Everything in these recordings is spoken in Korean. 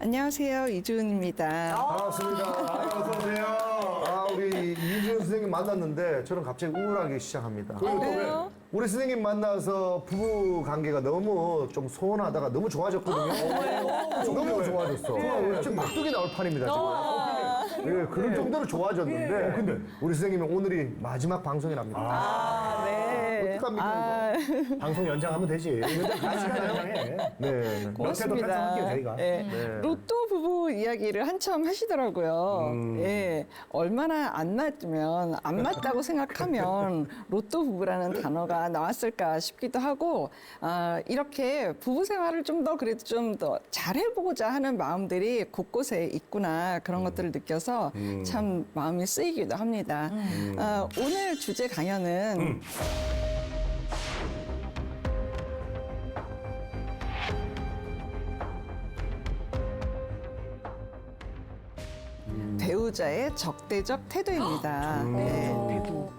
안녕하세요. 이주은입니다. 반갑습니다. 어서오세요. 우리 이주은 선생님 만났는데 저는 갑자기 우울하기 시작합니다. 왜요? 우리 선생님 만나서 부부 관계가 너무 좀 소원하다가 너무 좋아졌거든요. 너무 좋아졌어. 지금 막둥이 나올 판입니다, 지금. 예, 그런 정도로 좋아졌는데 근데 우리 선생님은 오늘이 마지막 방송이랍니다. 네. 어떡합니까, 방송 연장하면 되지. 시간 연장해. 네. 고맙습니다. 편성할게요, 저희가. 네. 로또 부부 이야기를 한참 하시더라고요. 예. 얼마나 안 맞으면, 안 맞다고 생각하면 로또 부부라는 단어가 나왔을까 싶기도 하고, 이렇게 부부 생활을 좀 더 그래도 좀 더 잘해보고자 하는 마음들이 곳곳에 있구나, 그런 것들을 느껴서 참 마음이 쓰이기도 합니다. 오늘 주제 강연은 배우자의 적대적 태도입니다. 네.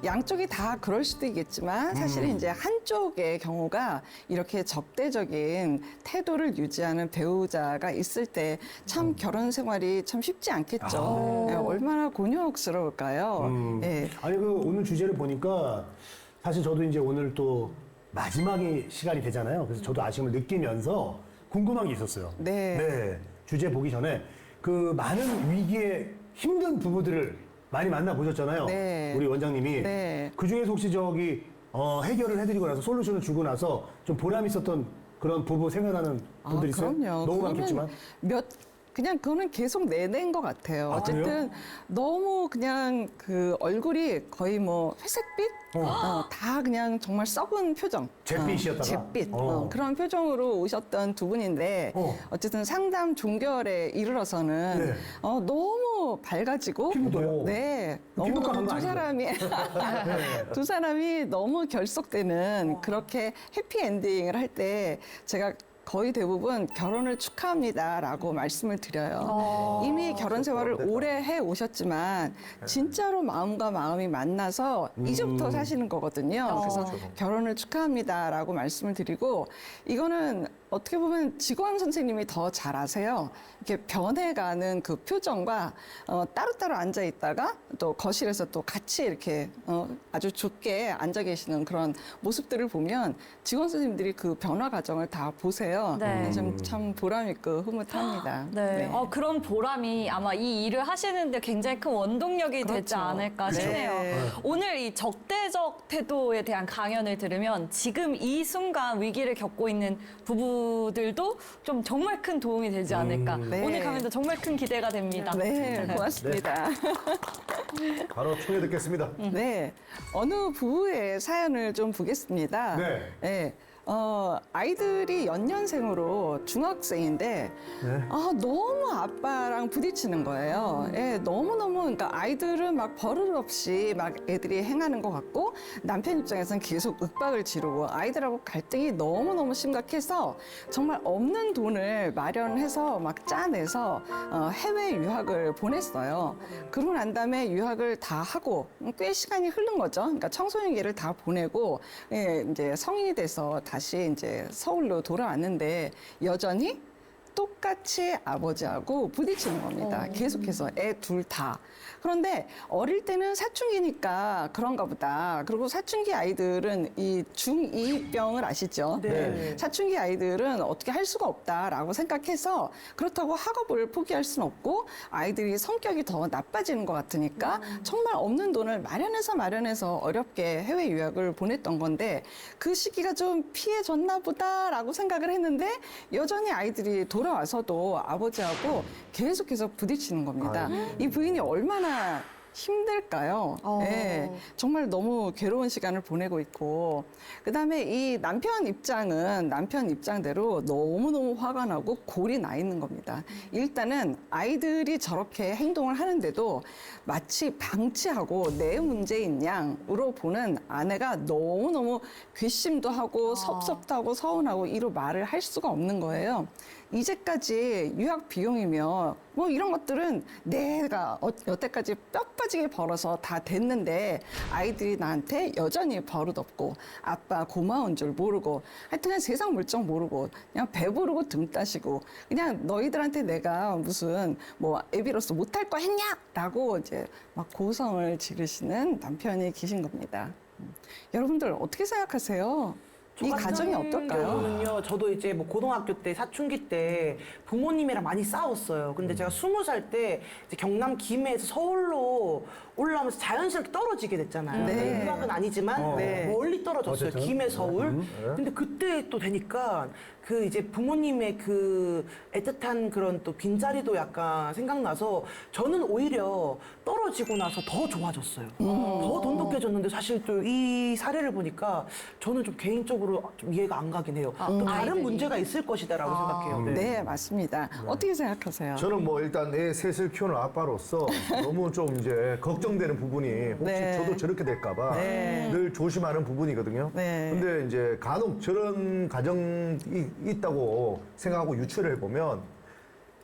양쪽이 다 그럴 수도 있겠지만 사실은 이제 한쪽의 경우가 이렇게 적대적인 태도를 유지하는 배우자가 있을 때 참 결혼 생활이 참 쉽지 않겠죠. 네, 얼마나 곤욕스러울까요? 네. 아니, 오늘 주제를 보니까 사실 저도 이제 오늘 또 마지막이 시간이 되잖아요. 그래서 저도 아쉬움을 느끼면서 궁금한 게 있었어요. 네. 주제 보기 전에 그 많은 위기에 힘든 부부들을 많이 만나보셨잖아요. 네. 우리 원장님이. 네. 그 중에서 혹시 해결을 해드리고 나서 솔루션을 주고 나서 좀 보람 있었던 그런 부부 생각나는 분들 있어요? 그럼요. 너무 그거는 많겠지만. 그냥 그거는 계속 내낸 것 같아요. 아, 어쨌든 그래요? 너무 그냥 그 얼굴이 거의 뭐 회색빛? 다 그냥 정말 썩은 표정. 잿빛이었다가? 잿빛. 어. 그런 표정으로 오셨던 두 분인데 어쨌든 상담 종결에 이르러서는 네. 너무 밝아지고 피부도요? 네. 피부과 너무 간거 두 사람이 두 사람이 너무 결속되는 그렇게 해피 엔딩을 할 때 제가 거의 대부분 결혼을 축하합니다라고 말씀을 드려요. 이미 결혼 생활을 오래 해 오셨지만 진짜로 마음과 마음이 만나서 이제부터 사시는 거거든요. 그래서 결혼을 축하합니다라고 말씀을 드리고 이거는 어떻게 보면 직원 선생님이 더 잘 아세요. 이렇게 변해가는 그 표정과 따로따로 앉아 있다가 또 거실에서 또 같이 이렇게 아주 좋게 앉아 계시는 그런 모습들을 보면 직원 선생님들이 그 변화 과정을 다 보세요. 네. 참 보람 있고 흐뭇합니다. 네. 그런 보람이 아마 이 일을 하시는데 굉장히 큰 원동력이 되지 그렇죠. 않을까 싶네요. 네. 오늘 이 적대적 태도에 대한 강연을 들으면 지금 이 순간 위기를 겪고 있는 부부들도 좀 정말 큰 도움이 되지 않을까. 네. 오늘 강연도 정말 큰 기대가 됩니다. 네, 고맙습니다. 바로 청해 듣겠습니다. 네, 어느 부부의 사연을 좀 보겠습니다. 네. 네. 아이들이 연년생으로 중학생인데, 너무 아빠랑 부딪히는 거예요. 예, 너무너무, 그러니까 아이들은 막 버릇없이 막 애들이 행하는 것 같고, 남편 입장에서는 계속 윽박을 지르고, 아이들하고 갈등이 너무너무 심각해서, 정말 없는 돈을 마련해서 막 짜내서, 해외 유학을 보냈어요. 그러고 난 다음에 유학을 다 하고, 꽤 시간이 흐른 거죠. 그러니까 청소년기를 다 보내고, 예, 이제 성인이 돼서 다시 이제 서울로 돌아왔는데 여전히 똑같이 아버지하고 부딪히는 겁니다. 계속해서 애 둘 다. 그런데 어릴 때는 사춘기니까 그런가 보다. 그리고 사춘기 아이들은 이 중2병을 아시죠? 네. 사춘기 아이들은 어떻게 할 수가 없다라고 생각해서 그렇다고 학업을 포기할 수는 없고 아이들이 성격이 더 나빠지는 것 같으니까 정말 없는 돈을 마련해서 어렵게 해외 유학을 보냈던 건데 그 시기가 좀 피해졌나 보다라고 생각을 했는데 여전히 아이들이 돌아와서도 아버지하고 계속해서 부딪히는 겁니다. 이 부인이 얼마나 힘들까요? 네, 정말 너무 괴로운 시간을 보내고 있고 그다음에 이 남편 입장은 남편 입장대로 너무너무 화가 나고 골이 나 있는 겁니다. 일단은 아이들이 저렇게 행동을 하는데도 마치 방치하고 내 문제인 양으로 보는 아내가 너무너무 괘씸도 하고 섭섭도 하고 서운하고 이로 말을 할 수가 없는 거예요. 이제까지 유학 비용이며 뭐 이런 것들은 내가 여태까지 뼈 빠지게 벌어서 다 됐는데 아이들이 나한테 여전히 버릇없고 아빠 고마운 줄 모르고 하여튼 그냥 세상 물정 모르고 그냥 배부르고 등 따시고 그냥 너희들한테 내가 무슨 뭐 애비로서 못할 거 했냐라고 이제 막 고성을 지르시는 남편이 계신 겁니다. 여러분들 어떻게 생각하세요? 이 가정이 어떨까요? 경우는요, 저도 이제 뭐 고등학교 때, 사춘기 때 부모님이랑 많이 싸웠어요. 근데 제가 20살 때 이제 경남 김해에서 서울로 올라오면서 자연스럽게 떨어지게 됐잖아요. 네. 유학은 아니지만 네. 멀리 떨어졌어요. 어쨌든. 김해, 서울. 근데 그때 또 되니까 그 이제 부모님의 그 애틋한 그런 또 빈자리도 약간 생각나서 저는 오히려 떨어지고 나서 더 좋아졌어요. 더 돈독해졌는데 사실 또 이 사례를 보니까 저는 좀 개인적으로 좀 이해가 안 가긴 해요. 또 다른 아이들이. 문제가 있을 것이다라고 생각해요. 네, 맞습니다. 어떻게 생각하세요? 저는 뭐 일단 애 셋을 키우는 아빠로서 너무 좀 이제 걱정되는 부분이 혹시 네. 저도 저렇게 될까봐 네. 늘 조심하는 부분이거든요. 네. 근데 이제 간혹 저런 가정이 있다고 생각하고 유추를 해보면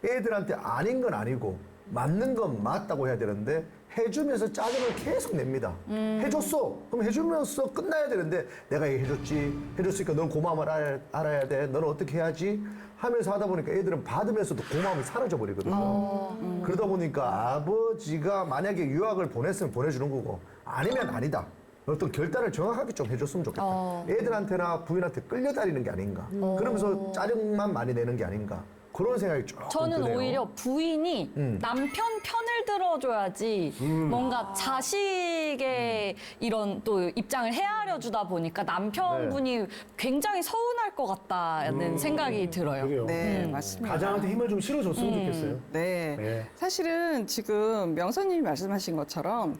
애들한테 아닌 건 아니고 맞는 건 맞다고 해야 되는데 해주면서 짜증을 계속 냅니다. 해줬어. 그럼 해주면서 끝나야 되는데 내가 얘 해줬지. 해줬으니까 넌 고마움을 알아야 돼. 너는 어떻게 해야지? 하면서 하다 보니까 애들은 받으면서도 고마움이 사라져 버리거든요. 그러다 보니까 아버지가 만약에 유학을 보냈으면 보내주는 거고 아니면 아니다. 어떤 결단을 정확하게 좀 해줬으면 좋겠다. 애들한테나 부인한테 끌려다니는 게 아닌가. 그러면서 짜증만 많이 내는 게 아닌가. 그런 생각이 조금 저는 드네요. 오히려 부인이 남편 편을 들어줘야지 뭔가 자식의 이런 또 입장을 헤아려 주다 보니까 남편분이 굉장히 서운할 것 같다는 생각이 들어요. 그래요. 네, 맞습니다. 가장한테 힘을 좀 실어줬으면 좋겠어요. 네. 네. 사실은 지금 명선님이 말씀하신 것처럼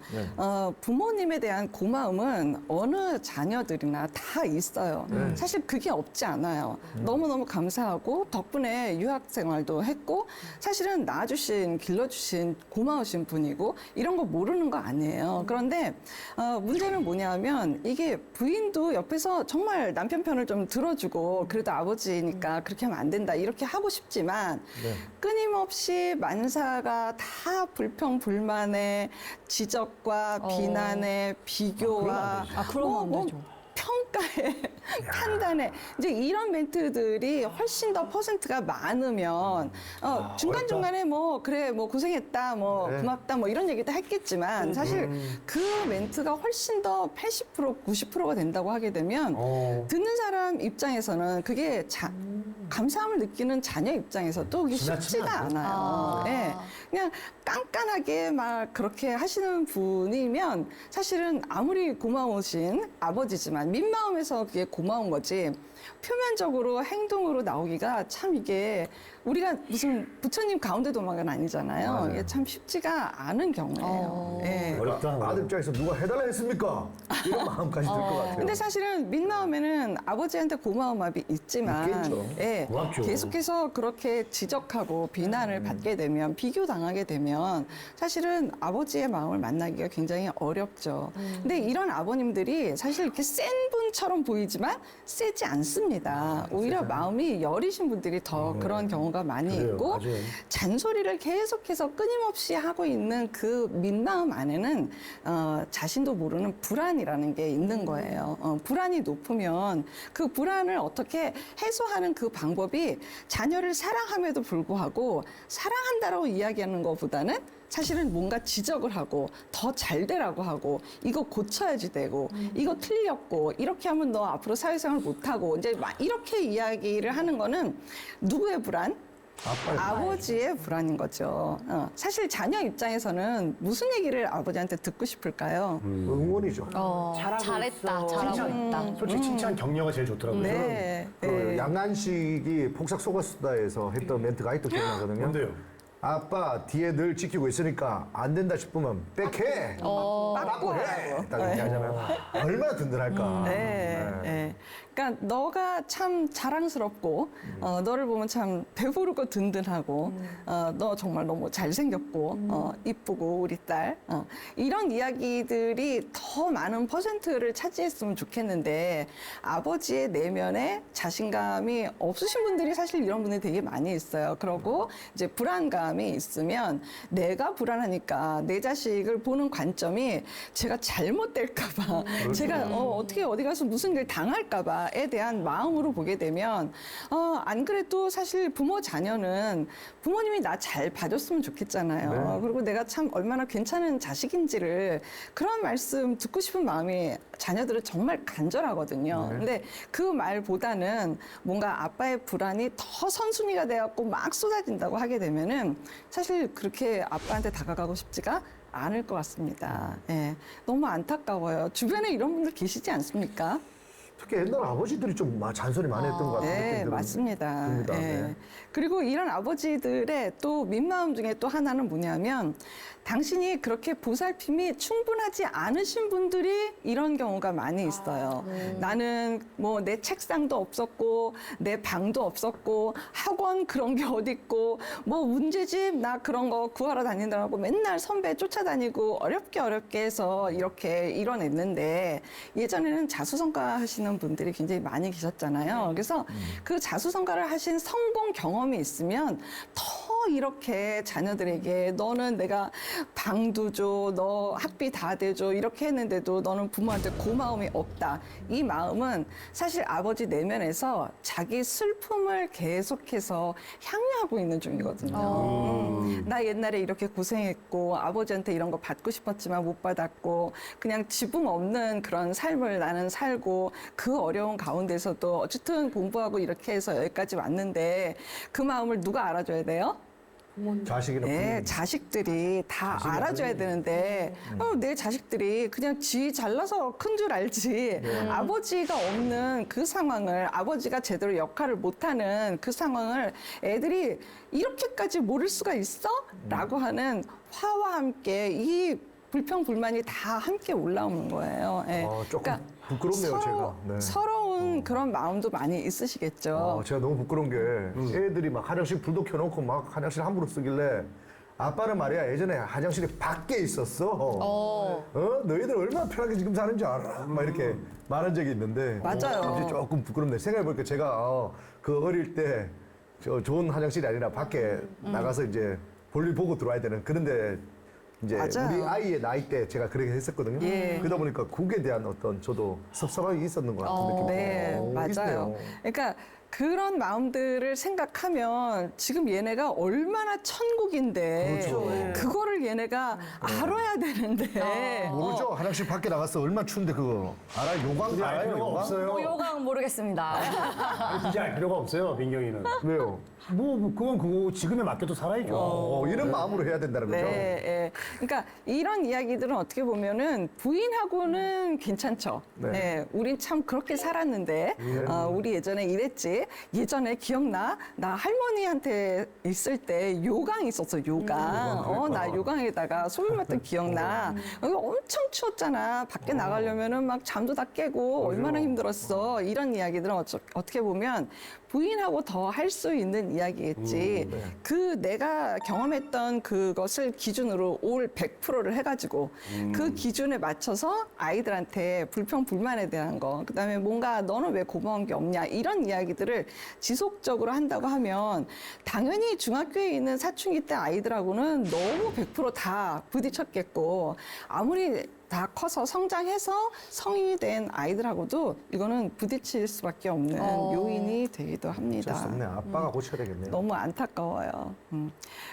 부모님에 대한 고마움은 어느 자녀들이나 다 있어요. 사실 그게 없지 않아요. 너무너무 감사하고 덕분에 유학 생활도 했고 사실은 낳아주신 길러주신 고마우신 분이고 이런 거 모르는 거 아니에요. 그런데 문제는 뭐냐면 이게 부인도 옆에서 정말 남편 편을 좀 들어주고 그래도 아버지니까 그렇게 하면 안 된다 이렇게 하고 싶지만 끊임없이 만사가 다 불평불만의 지적과 비난의 비교와 그러면 안 뭐 되죠. 평가에 판단에 이제 이런 멘트들이 훨씬 더 퍼센트가 많으면 중간중간에 뭐 그래 뭐 고생했다 뭐 네. 고맙다 뭐 이런 얘기도 했겠지만 사실 그 멘트가 훨씬 더 80% 90%가 된다고 하게 되면 듣는 사람 입장에서는 그게 감사함을 느끼는 자녀 입장에서도 그게 지나치면 쉽지가 안 돼. 않아요. 예. 그냥 깐깐하게 막 그렇게 하시는 분이면 사실은 아무리 고마우신 아버지지만 민마음에서 그게 고마운 거지 표면적으로 행동으로 나오기가 참 이게 우리가 무슨 부처님 가운데 도망은 아니잖아요. 맞아요. 이게 참 쉽지가 않은 경우예요. 예. 어렵다. 아들 입장에서 누가 해달라 했습니까? 이런 마음까지 들 것 같아요. 근데 사실은 민마음에는 아버지한테 고마운 마음이 있지만 있겠죠. 예, 고맙죠. 계속해서 그렇게 지적하고 비난을 받게 되면 비교당하게 되면 사실은 아버지의 마음을 만나기가 굉장히 어렵죠. 근데 이런 아버님들이 사실 이렇게 센 분처럼 보이지만 세지 않습니다. 오히려 마음이 여리신 분들이 더 그런 경우가 많이 그래요, 있고 맞아요. 잔소리를 계속해서 끊임없이 하고 있는 그 민마음 안에는 자신도 모르는 불안이라는 게 있는 거예요. 불안이 높으면 그 불안을 어떻게 해소하는 그 방법이 자녀를 사랑함에도 불구하고 사랑한다라고 이야기하는 것보다는 사실은 뭔가 지적을 하고 더 잘 되라고 하고 이거 고쳐야지 되고 이거 틀렸고 이렇게 하면 너 앞으로 사회생활 못하고 이제 막 이렇게 이야기를 하는 거는 누구의 불안? 아버지의 불안인 거죠. 사실 자녀 입장에서는 무슨 얘기를 아버지한테 듣고 싶을까요? 응원이죠. 잘하고 잘했다, 있어. 잘하고 있다. 솔직히 칭찬 격려가 제일 좋더라고요. 네. 그 양한식이 폭삭 속았수다에서 했던 멘트가 아직도 기억나거든요. 뭔데요? 아빠 뒤에 늘 지키고 있으니까 안 된다 싶으면 백해. 빠꾸 해. 딱 이렇게 하잖아요. 얼마나 든든할까. 네. 그러니까 너가 참 자랑스럽고 너를 보면 참 배부르고 든든하고 너 정말 너무 잘생겼고 이쁘고 우리 딸 이런 이야기들이 더 많은 퍼센트를 차지했으면 좋겠는데 아버지의 내면에 자신감이 없으신 분들이 사실 이런 분들이 되게 많이 있어요. 그러고 이제 불안감이 있으면 내가 불안하니까 내 자식을 보는 관점이 제가 잘못될까 봐 제가 어떻게 어디 가서 무슨 일 당할까 봐에 대한 마음으로 보게 되면 안 그래도 사실 부모 자녀는 부모님이 나 잘 봐줬으면 좋겠잖아요. 그리고 내가 참 얼마나 괜찮은 자식인지를 그런 말씀 듣고 싶은 마음이 자녀들은 정말 간절하거든요. 근데 그 말보다는 뭔가 아빠의 불안이 더 선순위가 돼갖고 막 쏟아진다고 하게 되면은 사실 그렇게 아빠한테 다가가고 싶지가 않을 것 같습니다. 예, 너무 안타까워요. 주변에 이런 분들 계시지 않습니까? 특히 옛날 아버지들이 좀 잔소리 많이 했던 것 같은 네, 느낌이 맞습니다. 듭니다. 예. 네. 그리고 이런 아버지들의 또 민마음 중에 또 하나는 뭐냐면 당신이 그렇게 보살핌이 충분하지 않으신 분들이 이런 경우가 많이 있어요. 나는 뭐 내 책상도 없었고 내 방도 없었고 학원 그런 게 어디 있고 뭐 문제집 나 그런 거 구하러 다니느라고 맨날 선배 쫓아다니고 어렵게 해서 이렇게 이뤄냈는데 예전에는 자수성가 하시는 분들이 굉장히 많이 계셨잖아요. 그래서 그 자수성가를 하신 성공 경험이 있으면 더 이렇게 자녀들에게 너는 내가 방도 줘, 너 학비 다 대줘 이렇게 했는데도 너는 부모한테 고마움이 없다. 이 마음은 사실 아버지 내면에서 자기 슬픔을 계속해서 향유하고 있는 중이거든요. 나 옛날에 이렇게 고생했고 아버지한테 이런 거 받고 싶었지만 못 받았고 그냥 지붕 없는 그런 삶을 나는 살고 그 어려운 가운데서도 어쨌든 공부하고 이렇게 해서 여기까지 왔는데 그 마음을 누가 알아줘야 돼요? 자식이나 네, 부모님. 자식들이 다 알아줘야 되는데 내 자식들이 그냥 지 잘나서 큰 줄 알지 아버지가 없는 그 상황을 아버지가 제대로 역할을 못하는 그 상황을 애들이 이렇게까지 모를 수가 있어? 라고 하는 화와 함께 이 불평불만이 다 함께 올라오는 거예요. 예. 조금 부끄럽네요, 제가. 네. 서러운 그런 마음도 많이 있으시겠죠. 제가 너무 부끄러운 게 애들이 막 화장실 불도 켜놓고 막 화장실 함부로 쓰길래 아빠는 말이야 예전에 화장실이 밖에 있었어. 너희들 얼마나 편하게 지금 사는지 알아? 막 이렇게 말한 적이 있는데 맞아요. 이제 조금 부끄럽네. 생각해보니까 제가 그 어릴 때 좋은 화장실이 아니라 밖에 나가서 이제 볼일 보고 들어와야 되는 그런데 이제 맞아요. 우리 아이의 나이 때 제가 그렇게 했었거든요. 예. 그러다 보니까 국에 대한 어떤 저도 섭섭함이 있었는 것 같은 느낌이 네, 맞아요. 있네요. 그러니까 그런 마음들을 생각하면 지금 얘네가 얼마나 천국인데 그거를 얘네가 알아야 되는데 모르죠? 화장실 밖에 나갔어. 얼마나 추운데 그거. 알아요? 요강 굳이 알 알아요? 필요가 요강? 없어요. 요강 모르겠습니다. 아니, 굳이 알 필요가 없어요, 민경이는. 왜요? 그건 그거 지금에 맡겨도 살아야죠. 이런 마음으로 해야 된다는 거죠? 네, 예. 그러니까 이런 이야기들은 어떻게 보면은 부인하고는 괜찮죠. 네. 네. 우린 참 그렇게 살았는데, 우리 예전에 이랬지. 예전에 기억나? 나 할머니한테 있을 때 요강 있었어, 요강. 나 요강에다가 소변 맞던 기억나. 여기 엄청 추웠잖아. 밖에 나가려면은 막 잠도 다 깨고 얼마나 힘들었어. 이런 이야기들은 어떻게 보면 부인하고 더 할 수 있는 이야기겠지. 그 내가 경험했던 그것을 기준으로 올 100%를 해가지고 그 기준에 맞춰서 아이들한테 불평 불만에 대한 거, 그다음에 뭔가 너는 왜 고마운 게 없냐 이런 이야기들을 지속적으로 한다고 하면 당연히 중학교에 있는 사춘기 때 아이들하고는 너무 100%다 부딪혔겠고 아무리 다 커서 성장해서 성인이 된 아이들하고도 이거는 부딪힐 수밖에 없는 요인이 되기도 합니다. 어쩔 수 없네. 아빠가 고쳐야 되겠네요. 너무 안타까워요.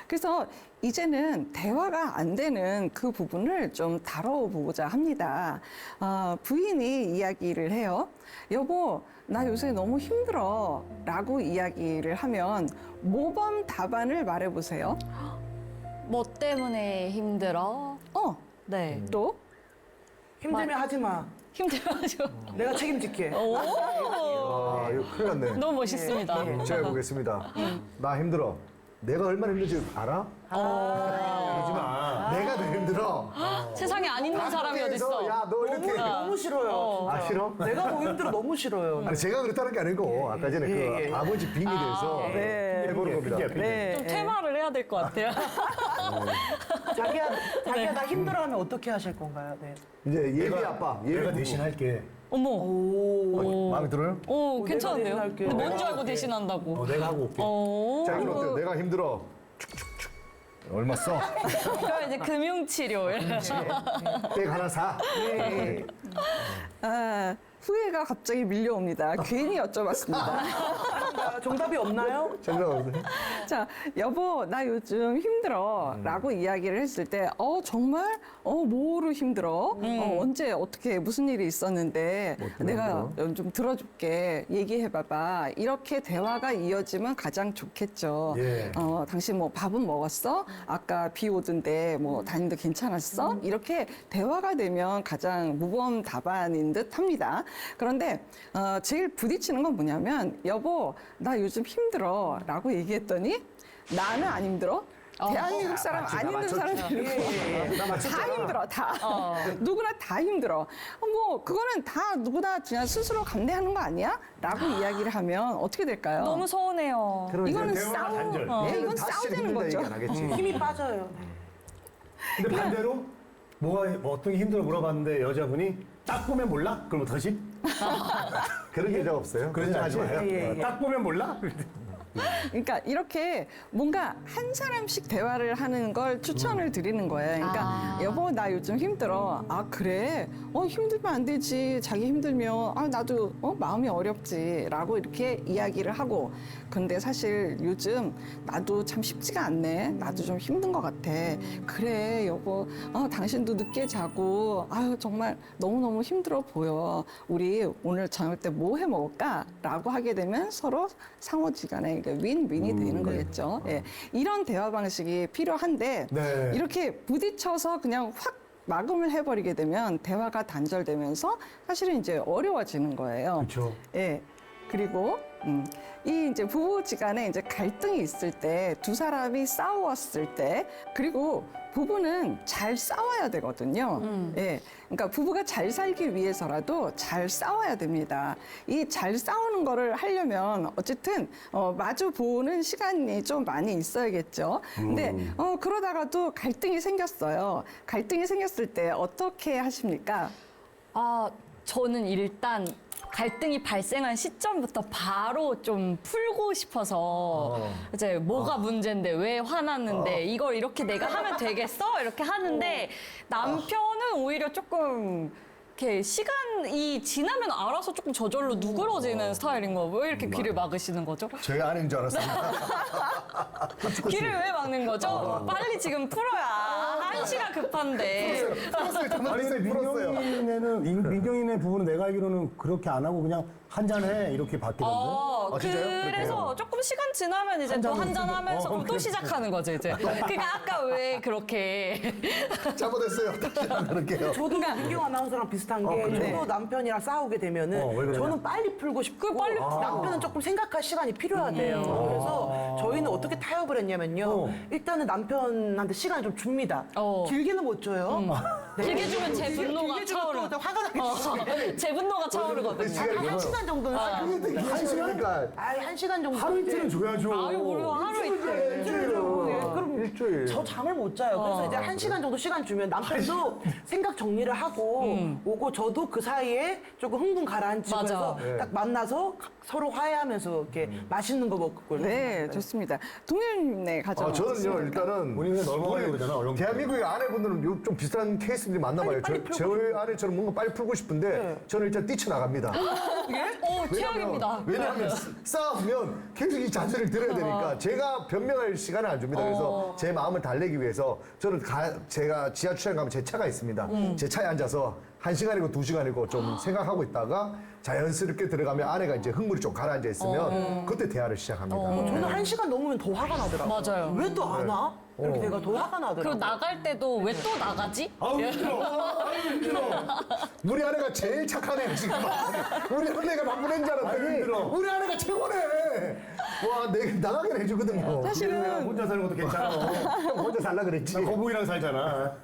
그래서 이제는 대화가 안 되는 그 부분을 좀 다뤄보고자 합니다. 부인이 이야기를 해요. 여보, 나 요새 너무 힘들어. 라고 이야기를 하면 모범 답안을 말해보세요. 뭐 때문에 힘들어? 네. 또? 힘들면 하지 마. 힘들어가지고. 내가 책임질게. 이거 큰일 났네. 너무 멋있습니다. 제가 해보겠습니다. 나 힘들어. 내가 얼마나 힘든지 알아? 그러지 마. 내가 더 힘들어. 세상에 안 있는 사람이 어딨어. 야, 너 이렇게. 너무 싫어요. 아, 싫어? 내가 더 힘들어. 너무 싫어요. 아니, 제가 그렇다는 게 아니고, 아까 전에 그 아버지 빙의에 대해서 네. 해보는 겁니다. 네. 좀 퇴마를 해야 될 것 같아요. 자기야 나 힘들어하면 어떻게 하실 건가요? 네. 이제 예비 아빠, 예비 내가 부부. 대신할게. 어머. 마음에 들어요? 괜찮은데요? 대신할게요. 근데 뭔 줄 알고 대신한다고. 내가 하고 올게. 자, 이건 어때요? 내가 힘들어. 얼마 써? 그럼 이제 금융치료. 백 하나 사. 아, 후회가 갑자기 밀려옵니다. 괜히 여쭤봤습니다. 정답이 없나요? 정답 없어요? 자, 여보, 나 요즘 힘들어. 라고 이야기를 했을 때, 정말? 뭐로 힘들어? 언제, 어떻게, 무슨 일이 있었는데, 내가 좀 들어줄게. 얘기해봐봐. 이렇게 대화가 이어지면 가장 좋겠죠. 예. 당신 뭐 밥은 먹었어? 아까 비 오던데 뭐 다니는데 괜찮았어? 이렇게 대화가 되면 가장 무범 답안인 듯 합니다. 그런데 제일 부딪히는 건 뭐냐면 여보 나 요즘 힘들어 라고 얘기했더니 나는 안 힘들어? 대한민국 사람 안 힘든 사람들이 다 힘들어 다 누구나 다 힘들어 뭐 그거는 다 누구나 그냥 스스로 감내하는 거 아니야? 라고 이야기를 하면 어떻게 될까요? 너무 서운해요. 이거는 대화가 단절. 이건 싸우자는 거죠. 안 하겠지. 힘이 빠져요. 근데 반대로 뭐 어떤 게 힘들어 물어봤는데 여자분이 딱 보면 몰라? 그럼 어떡하지? 그런 여자 없어요? 그러지 그런 않지 여자 마요. 아니에요? 딱 보면 몰라? 그러니까 이렇게 뭔가 한 사람씩 대화를 하는 걸 추천을 드리는 거예요. 그러니까 여보 나 요즘 힘들어. 아 그래? 힘들면 안 되지. 자기 힘들면 나도 마음이 어렵지라고 이렇게 이야기를 하고. 근데 사실 요즘 나도 참 쉽지가 않네. 나도 좀 힘든 것 같아. 그래 여보. 당신도 늦게 자고. 아유 정말 너무너무 힘들어 보여. 우리 오늘 저녁 때 뭐 해 먹을까? 라고 하게 되면 서로 상호지간에 윈윈이 되는 거겠죠. 예. 이런 대화 방식이 필요한데 네. 이렇게 부딪혀서 그냥 확 막음을 해버리게 되면 대화가 단절되면서 사실은 이제 어려워지는 거예요. 그렇죠. 예. 그리고 이 이제 부부지간에 이제 갈등이 있을 때 두 사람이 싸웠을 때 그리고 부부는 잘 싸워야 되거든요. 예. 그러니까 부부가 잘 살기 위해서라도 잘 싸워야 됩니다. 이 잘 싸우는 거를 하려면 어쨌든 마주 보는 시간이 좀 많이 있어야겠죠. 근데 그러다가도 갈등이 생겼어요. 갈등이 생겼을 때 어떻게 하십니까? 저는 일단 갈등이 발생한 시점부터 바로 좀 풀고 싶어서 이제 뭐가 문제인데 왜 화났는데 이걸 이렇게 내가 하면 되겠어? 이렇게 하는데 남편은 오히려 조금 이렇게 시간이 지나면 알아서 조금 저절로 누그러지는 스타일인 거예요. 왜 이렇게 귀를 막으시는 거죠? 저희 아내인 줄 알았습니다. 귀를 왜 막는 거죠? 빨리 지금 풀어야. 1시간 급한데. 아니 근데 민경이네 부부는 내가 알기로는 그렇게 안 하고 그냥 한잔해 이렇게 바뀌던데. 진짜요? 그래서 그렇게요? 조금 시간 지나면 이제 또 한잔 하면서 그럼 또 그래. 시작하는 거죠, 이제. 그러니까 아까 왜 그렇게. 잘못했어요. 다시 안 그럴게요. 저도 민경 아나운서랑 비슷한 게 저도 남편이랑 싸우게 되면은 왜 그러냐? 저는 빨리 풀고 싶고 빨리 남편은 조금 생각할 시간이 필요하대요. 그래서 저희는 어떻게 타협을 했냐면요. 일단은 남편한테 시간을 좀 줍니다. 길게는 못 줘요. 네. 길게 주면 제 분노가 길게 주면 차오르. 또 화가 나게 제 분노가 차오르거든요. 한 시간 정도는 한 시간이니까 한 시간 정도 하루 이틀은 줘야죠. 아유, 모르고 하루 이틀. 그럼 일주일. 저 잠을 못 자요. 그래서 이제 한 시간 정도 시간 주면 남편도 생각 정리를 하고 오고 저도 그 사이에 조금 흥분 가라앉히고 맞아. 해서 딱 만나서 서로 화해하면서 이렇게 맛있는 거 먹고 네, 좋습니다. 동현네 가져. 저는요 일단은 본인은 넘어가려고 그러잖아, 얼른. 대한민국의 아내분들은 좀 비슷한 케이스들이 많나봐요. 빨리 제 아내처럼 뭔가 빨리 풀고 싶은데 저는 일단 뛰쳐나갑니다. 최악입니다. 왜냐하면 싸우면 계속 이 잔소리를 들어야 되니까 제가 변명할 시간을 안 줍니다. 그래서 제 마음을 달래기 위해서 저는 제가 지하 주차장 가면 제 차가 있습니다. 제 차에 앉아서 1시간이고 2시간이고 좀 생각하고 있다가 자연스럽게 들어가면 아내가 이제 흥물이 좀 가라앉아 있으면 그때 대화를 시작합니다. 저는 1시간 넘으면 더 화가 나더라고요. 맞아요. 왜 또 안 와? 이렇게 내가 더 화가 나더라고요. 그리고 나갈 때도 왜 또 나가지? 아우 힘들어. 아우 힘들어. 우리 아내가 제일 착하네요 지금. 우리 아내가 바쁘는 줄 알았더니 힘들어. 우리 아내가 최고네. 와, 내가 나가게 해주거든요. 사실은 혼자 사는 것도 괜찮아. 혼자 살라 그랬지. 나 거북이랑 살잖아.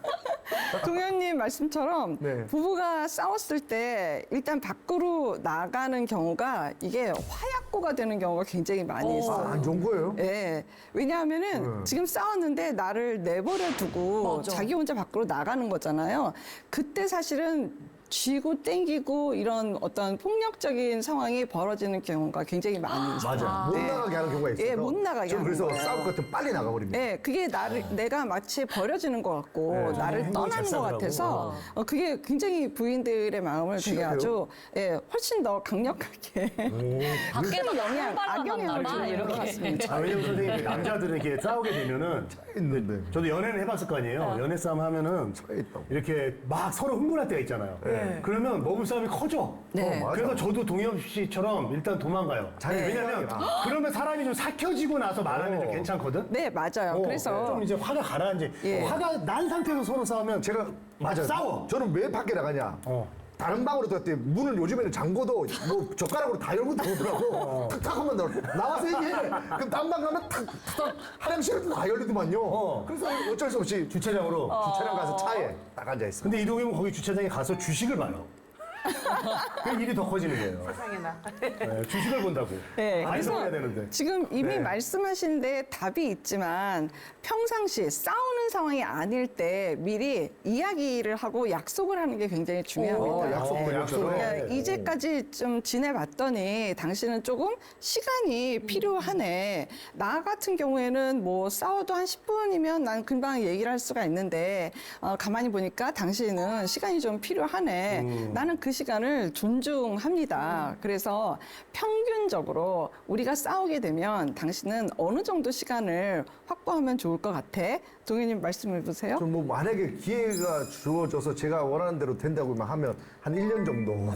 동현님 말씀처럼 네. 부부가 싸웠을 때 일단 밖으로 나가는 경우가 이게 화약고가 되는 경우가 굉장히 많이 있어요. 안 좋은 거예요? 예. 왜냐하면은 지금 싸웠는데 나를 내버려 두고 맞아. 자기 혼자 밖으로 나가는 거잖아요. 그때 사실은 쥐고 땡기고 이런 어떤 폭력적인 상황이 벌어지는 경우가 굉장히 많이 있어요. 맞아. 못 네. 나가게 하는 경우가 있어서. 예, 못 나가게 좀 하는 그래서 거예요. 싸울 것 같으면 빨리 나가버립니다. 네, 그게 내가 마치 버려지는 것 같고 네. 나를 행동이 떠나는 것 작살나고. 같아서 그게 굉장히 부인들의 마음을 되게 심각해요? 아주 훨씬 더 강력하게 밖에도 영향, 악영향을 악영향을 주는 것 이렇게. 같습니다. 왜냐면 선생님 남자들은 이렇게 싸우게 되면은 있는데. 저도 연애는 해봤을 거 아니에요. 연애 싸움 하면은 있다고. 이렇게 막 서로 흥분할 때가 있잖아요. 그러면 먹을 싸움이 커져. 네. 맞아. 그래서 저도 동엽 씨처럼 일단 도망가요. 자기 왜냐면 생각이 그러면 사람이 좀 삭혀지고 나서 말하면 좀 괜찮거든. 네, 맞아요. 그래서 좀 이제 화가 가라앉지. 예. 화가 난 상태에서 서로 싸우면 제가 맞아. 싸워. 저는 왜 밖에 나가냐? 어. 다른 방으로 들어갔더니 문을 요즘에는 잠궈도 뭐 젓가락으로 다 열고 들어오더라고. 탁탁 하면 나와서 얘기해. 그럼 다른 방 가면 탁탁 화장실에도 다 열리더만요. 그래서 어쩔 수 없이 주차장으로. 주차장 가서 차에 딱 앉아 있어. 근데 이동형은 거기 주차장에 가서 주식을 봐요. 그 일이 더 커지는 거예요. 세상에나. 네, 주식을 본다고. 네, 많이 그래서 싸워야 되는데. 지금 이미 네. 말씀하신 데 답이 있지만 평상시 싸우는 상황이 아닐 때 미리 이야기를 하고 약속을 하는 게 굉장히 중요합니다. 약속을 야, 해. 이제까지 좀 지내봤더니 당신은 조금 시간이 필요하네. 나 같은 경우에는 뭐 싸워도 한 10분이면 난 금방 얘기를 할 수가 있는데 가만히 보니까 당신은 시간이 좀 필요하네. 나는 그 시간을 존중합니다. 그래서 평균적으로 우리가 싸우게 되면 당신은 어느 정도 시간을 확보하면 좋을 것 같아. 동현님 말씀해 보세요. 좀 뭐 만약에 기회가 주어져서 제가 원하는 대로 된다고만 하면 한 1년 정도.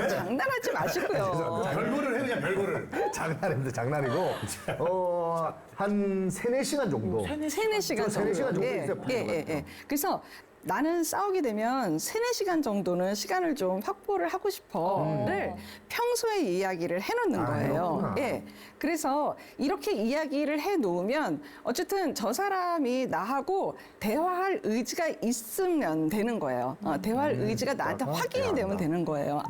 장난하지 마시고요. 별거를 해 그냥 별거를. 장난입니다. 장난이고. 한 3-4시간 정도. 3-4시간 저 3-4시간 정도 예, 있어야 예, 예, 예. 그래서 나는 싸우게 되면 3-4시간 정도는 시간을 좀 확보를 하고 싶어를 평소에 이야기를 해놓는 거예요. 그렇구나. 예. 그래서 이렇게 이야기를 해놓으면 어쨌든 저 사람이 나하고 대화할 의지가 있으면 되는 거예요. 대화할 의지가 나한테 확인이 되면 되는 거예요.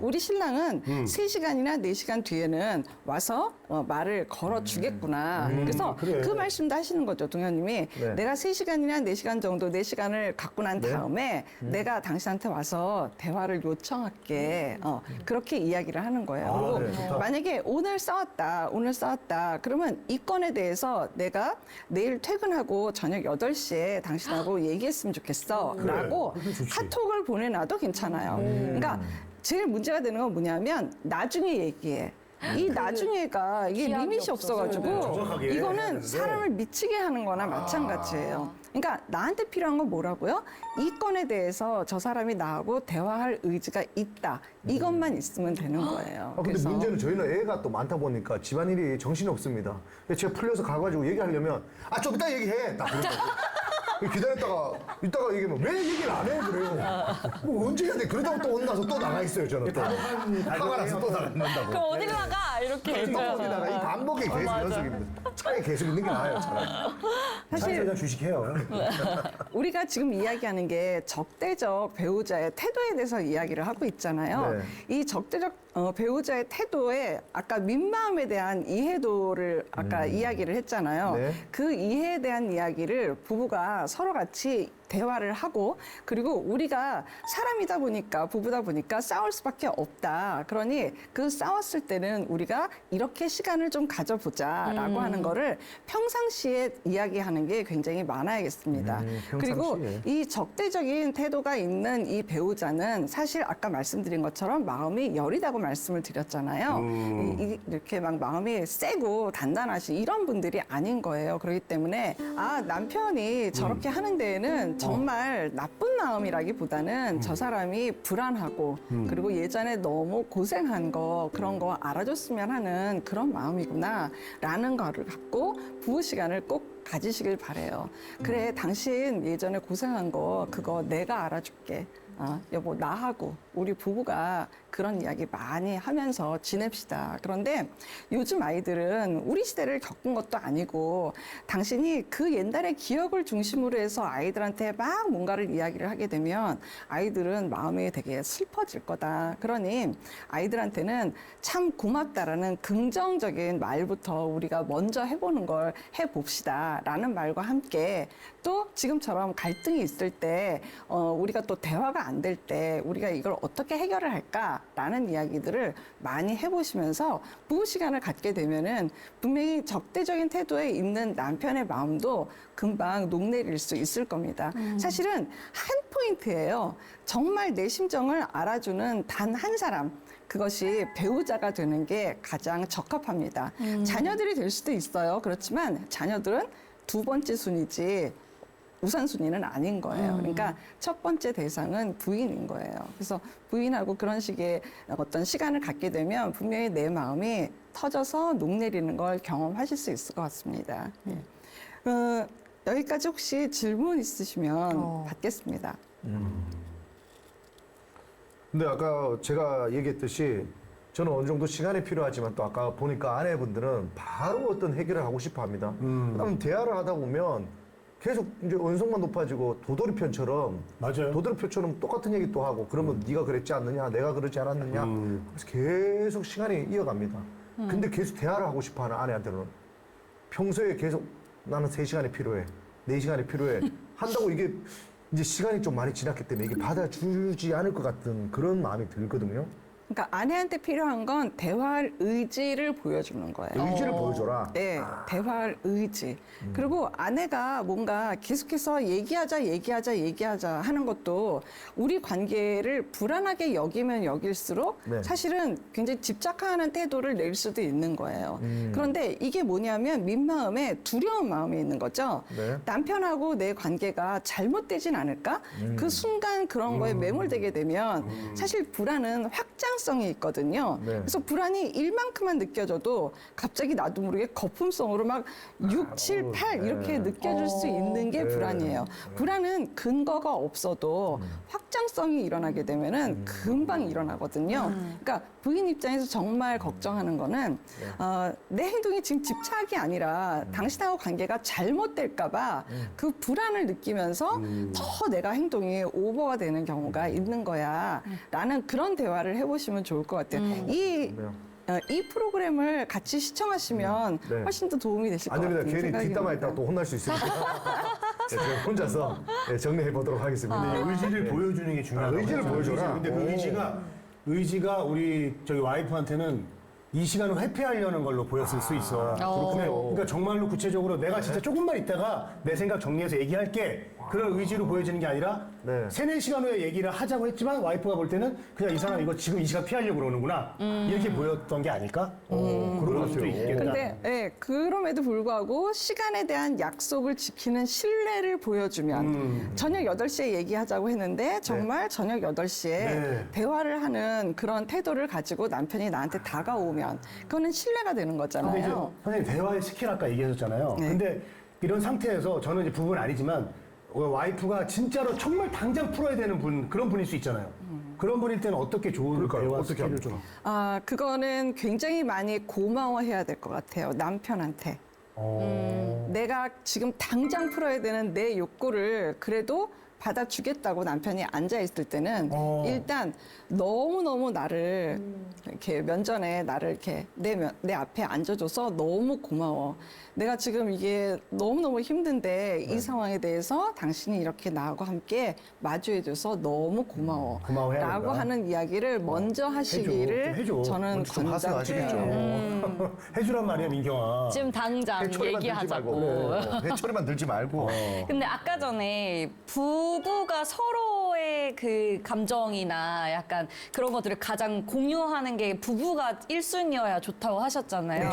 우리 신랑은 3시간이나 4시간 뒤에는 와서 말을 걸어주겠구나. 그래서 그래. 그 말씀도 하시는 거죠, 동현님이. 네. 내가 3시간이나 4시간 정도 내 시간을 갖고 난 다음에 내가 당신한테 와서 대화를 요청할게. 그렇게 이야기를 하는 거예요. 그리고 네, 좋다. 만약에 오늘 싸웠다. 그러면 이 건에 대해서 내가 내일 퇴근하고 저녁 8시에 당신하고 얘기했으면 좋겠어. 라고 그게 좋지. 카톡을 보내놔도 괜찮아요. 그러니까 제일 문제가 되는 건 뭐냐면 나중에 얘기해. 이 나중에가 이게 기약이 리밋이 없어가지고 정확하게 해야 이거는 되는데. 사람을 미치게 하는 거나 마찬가지예요. 그러니까 나한테 필요한 건 뭐라고요? 이 건에 대해서 저 사람이 나하고 대화할 의지가 있다. 이것만 있으면 되는 거예요. 근데 문제는 저희는 애가 또 많다 보니까 집안일이 정신이 없습니다. 근데 제가 풀려서 가가지고 얘기하려면 좀 이따 얘기해. 딱 그러더라고요. 이따가 얘기하면 왜 얘기를 안 해? 그래요. 뭐 언제 해야 돼? 그러다가 또 혼나서 또 나가 있어요, 저는 또. 화가 나서 또 나간다고. 그럼 어디 나가? 이렇게. 또 거기다가 이 반복이 계속 연속입니다. 차라리 계속 있는 게 나아요, 차라리. 사실 그냥 주식해요. 우리가 지금 이야기하는 게 적대적 배우자의 태도에 대해서 이야기를 하고 있잖아요. 이 적대적 배우자의 태도에 아까 민마음에 대한 이해도를 아까 이야기를 했잖아요. 네. 그 이해에 대한 이야기를 부부가 서로 같이 대화를 하고 그리고 우리가 사람이다 보니까 부부다 보니까 싸울 수밖에 없다. 그러니 그 싸웠을 때는 우리가 이렇게 시간을 좀 가져보자라고 하는 거를 평상시에 이야기하는 게 굉장히 많아야겠습니다. 그리고 평상시에. 이 적대적인 태도가 있는 이 배우자는 사실 아까 말씀드린 것처럼 마음이 여리다고 말씀을 드렸잖아요. 이렇게 막 마음이 세고 단단하신 이런 분들이 아닌 거예요. 그렇기 때문에 남편이 저렇게 하는 데에는 정말 나쁜 마음이라기보다는 저 사람이 불안하고 그리고 예전에 너무 고생한 거 그런 거 알아줬으면 하는 그런 마음이구나 라는 거를 갖고 부부 시간을 꼭 가지시길 바래요. 그래, 당신 예전에 고생한 거 그거 내가 알아줄게. 여보, 나하고 우리 부부가 그런 이야기 많이 하면서 지냅시다. 그런데 요즘 아이들은 우리 시대를 겪은 것도 아니고 당신이 그 옛날의 기억을 중심으로 해서 아이들한테 막 뭔가를 이야기를 하게 되면 아이들은 마음이 되게 슬퍼질 거다. 그러니 아이들한테는 참 고맙다라는 긍정적인 말부터 우리가 먼저 해보는 걸 해봅시다. 라는 말과 함께 또 지금처럼 갈등이 있을 때 우리가 또 대화가 안 될 때 우리가 이걸 어떻게 해결을 할까라는 이야기들을 많이 해보시면서 부부 시간을 갖게 되면은 분명히 적대적인 태도에 있는 남편의 마음도 금방 녹내릴 수 있을 겁니다. 사실은 한 포인트예요. 정말 내 심정을 알아주는 단 한 사람. 그것이 배우자가 되는 게 가장 적합합니다. 자녀들이 될 수도 있어요. 그렇지만 자녀들은 두 번째 순위지 우선순위는 아닌 거예요. 그러니까 첫 번째 대상은 부인인 거예요. 그래서 부인하고 그런 식의 어떤 시간을 갖게 되면 분명히 내 마음이 터져서 녹내리는 걸 경험하실 수 있을 것 같습니다. 여기까지 혹시 질문 있으시면 받겠습니다. 근데 아까 제가 얘기했듯이 저는 어느 정도 시간이 필요하지만 또 아까 보니까 아내분들은 바로 어떤 해결을 하고 싶어 합니다. 그다음 대화를 하다 보면 계속 이제 언성만 높아지고 도돌이편처럼 맞아요. 도돌이편처럼 똑같은 얘기 또 하고 그러면 네가 그랬지 않느냐 내가 그러지 않았느냐 그래서 계속 시간이 이어갑니다. 근데 계속 대화를 하고 싶어하는 아내한테는 평소에 계속 나는 3시간이 필요해 4시간이 필요해 한다고 이게 이제 시간이 좀 많이 지났기 때문에 이게 받아주지 않을 것 같은 그런 마음이 들거든요. 그러니까 아내한테 필요한 건 대화할 의지를 보여주는 거예요. 의지를 보여줘라. 네, 대화할 의지. 그리고 아내가 뭔가 계속해서 얘기하자 하는 것도 우리 관계를 불안하게 여기면 여길수록 네. 사실은 굉장히 집착하는 태도를 낼 수도 있는 거예요. 그런데 이게 뭐냐면 민마음에 두려운 마음이 있는 거죠. 네. 남편하고 내 관계가 잘못되진 않을까? 그 순간 그런 거에 매몰되게 되면 사실 불안은 확장성이 있거든요. 네. 그래서 불안이 1만큼만 느껴져도 갑자기 나도 모르게 거품성으로 막 6, 7, 8 이렇게 느껴질 수 있는 게 네. 불안이에요. 불안은 근거가 없어도 확장성이 일어나게 되면은 금방 일어나거든요. 그러니까 부인 입장에서 정말 걱정하는 거는 내 행동이 지금 집착이 아니라 당신하고 관계가 잘못될까봐 그 불안을 느끼면서 더 내가 행동이 오버가 되는 경우가 있는 거야. 라는 그런 대화를 해보시면 좋을 것 같아요. 이 프로그램을 같이 시청하시면 네. 훨씬 더 도움이 되실 것 아닙니다. 같아요. 괜히 뒷담화 했다가 또 혼날 수 있으니까 네, 제가 혼자서 정리해 보도록 하겠습니다. 의지를 보여주는 게 중요하다. 의지를 보여줘라. 근데 그 의지가 우리 저기 와이프한테는 이 시간을 회피하려는 걸로 보였을 수 있어. 그렇군요. 그러니까 정말로 구체적으로 내가 진짜 조금만 있다가 내 생각 정리해서 얘기할게. 그런 의지로 보여지는 게 아니라 네. 3-4시간 후에 얘기를 하자고 했지만 와이프가 볼 때는 그냥 이 사람 이거 지금 이 시간 피하려고 그러는구나. 이렇게 보였던 게 아닐까? 그런 수도 있겠다. 근데 그럼에도 불구하고 시간에 대한 약속을 지키는 신뢰를 보여주면 저녁 8시에 얘기하자고 했는데 정말 저녁 8시에 네. 대화를 하는 그런 태도를 가지고 남편이 나한테 다가오면 그거는 신뢰가 되는 근데 이제 거잖아요. 선생님 대화의 스킬 아까 얘기하셨잖아요. 네. 근데 이런 상태에서 저는 이제 부부는 아니지만 와이프가 진짜로 정말 당장 풀어야 되는 그런 분일 수 있잖아요. 그런 분일 때는 어떻게 좋은 그러니까요. 대화 어떻게 스킬을 합니까? 좀. 그거는 굉장히 많이 고마워해야 될 것 같아요. 남편한테. 내가 지금 당장 풀어야 되는 내 욕구를 그래도 받아주겠다고 남편이 앉아있을 때는 일단 너무너무 나를 이렇게 면전에 나를 이렇게 내 앞에 앉아줘서 너무 고마워. 내가 지금 이게 너무너무 힘든데 이 상황에 대해서 당신이 이렇게 나하고 함께 마주해줘서 너무 고마워. 고마워해야 라고 된다. 하는 이야기를 먼저 하시기를 해줘. 저는 좀 하세요, 아시겠죠? 권장해요. 해주란 말이야, 민경아. 지금 당장 회초리만 들지 얘기하자고. 말고 회초리만 들지 말고 근데 아까 전에 부부가 서로의 그 감정이나 약간 그런 것들을 가장 공유하는 게 부부가 1순위여야 좋다고 하셨잖아요.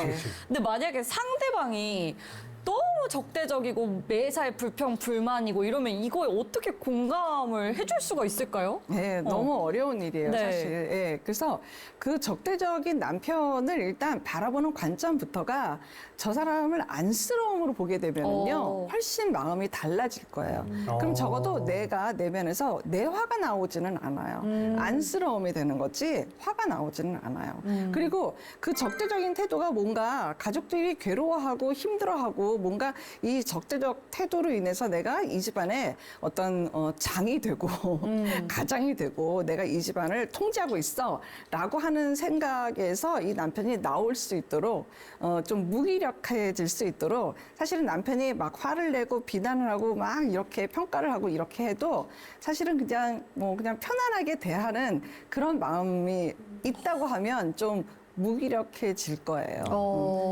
근데 만약에 상대방이 너무 적대적이고 매사에 불평, 불만이고 이러면 이거에 어떻게 공감을 해줄 수가 있을까요? 네, 너무 어려운 일이에요, 네. 사실. 예, 그래서 그 적대적인 남편을 일단 바라보는 관점부터가 저 사람을 안쓰러움으로 보게 되면은요, 훨씬 마음이 달라질 거예요. 그럼 적어도 내가 내면에서 내 화가 나오지는 않아요. 안쓰러움이 되는 거지 화가 나오지는 않아요. 그리고 그 적대적인 태도가 뭔가 가족들이 괴로워하고 힘들어하고 뭔가 이 적대적 태도로 인해서 내가 이 집안에 어떤 장이 되고 가장이 되고 내가 이 집안을 통제하고 있어 라고 하는 생각에서 이 남편이 나올 수 있도록 좀 무기력해질 수 있도록 사실은 남편이 막 화를 내고 비난을 하고 막 이렇게 평가를 하고 이렇게 해도 사실은 그냥 그냥 편안하게 대하는 그런 마음이 있다고 하면 좀 무기력해질 거예요.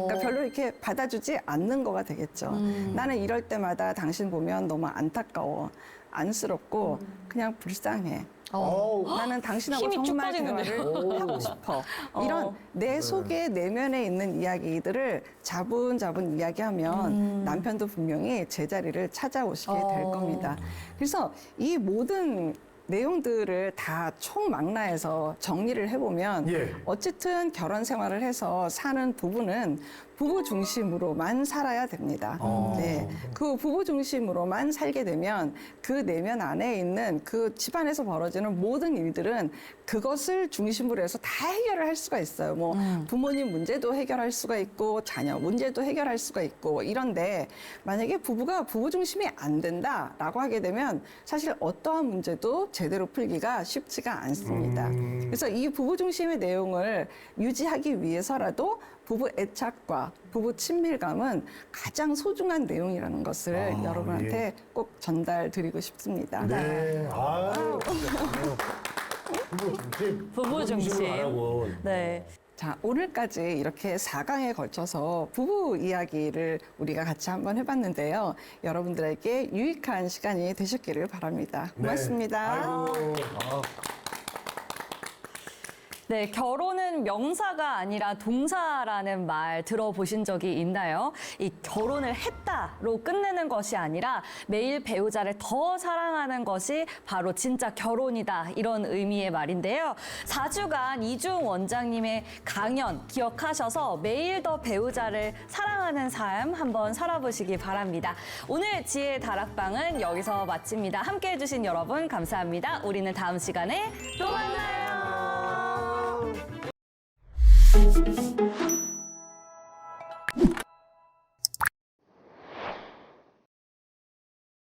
그러니까 별로 이렇게 받아주지 않는 거가 되겠죠. 나는 이럴 때마다 당신 보면 너무 안타까워, 안쓰럽고 그냥 불쌍해. 나는 당신하고 힘이 쭉 정말 빠지는데요. 대화를 하고 싶어. 이런 내 속에 내면에 있는 이야기들을 자분자분 이야기하면 남편도 분명히 제자리를 찾아오시게 될 겁니다. 그래서 이 모든 내용들을 다 총망라해서 정리를 해보면 예. 어쨌든 결혼 생활을 해서 사는 부부는 부부 중심으로만 살아야 됩니다. 네, 그 부부 중심으로만 살게 되면 그 내면 안에 있는 그 집안에서 벌어지는 모든 일들은 그것을 중심으로 해서 다 해결을 할 수가 있어요. 뭐 부모님 문제도 해결할 수가 있고 자녀 문제도 해결할 수가 있고 이런데 만약에 부부가 부부 중심이 안 된다라고 하게 되면 사실 어떠한 문제도 제대로 풀기가 쉽지가 않습니다. 그래서 이 부부 중심의 내용을 유지하기 위해서라도 부부 애착과 부부 친밀감은 가장 소중한 내용이라는 것을 여러분한테 꼭 전달드리고 싶습니다. 네. 아유. 부부 중심. 부부 중심. 하라고. 네. 자, 오늘까지 이렇게 4강에 걸쳐서 부부 이야기를 우리가 같이 한번 해봤는데요. 여러분들에게 유익한 시간이 되셨기를 바랍니다. 고맙습니다. 아이고. 네, 결혼은 명사가 아니라 동사라는 말 들어보신 적이 있나요? 이 결혼을 했다로 끝내는 것이 아니라 매일 배우자를 더 사랑하는 것이 바로 진짜 결혼이다. 이런 의미의 말인데요. 4주간 이주웅 원장님의 강연 기억하셔서 매일 더 배우자를 사랑하는 삶 한번 살아보시기 바랍니다. 오늘 지혜의 다락방은 여기서 마칩니다. 함께해 주신 여러분 감사합니다. 우리는 다음 시간에 또 만나요.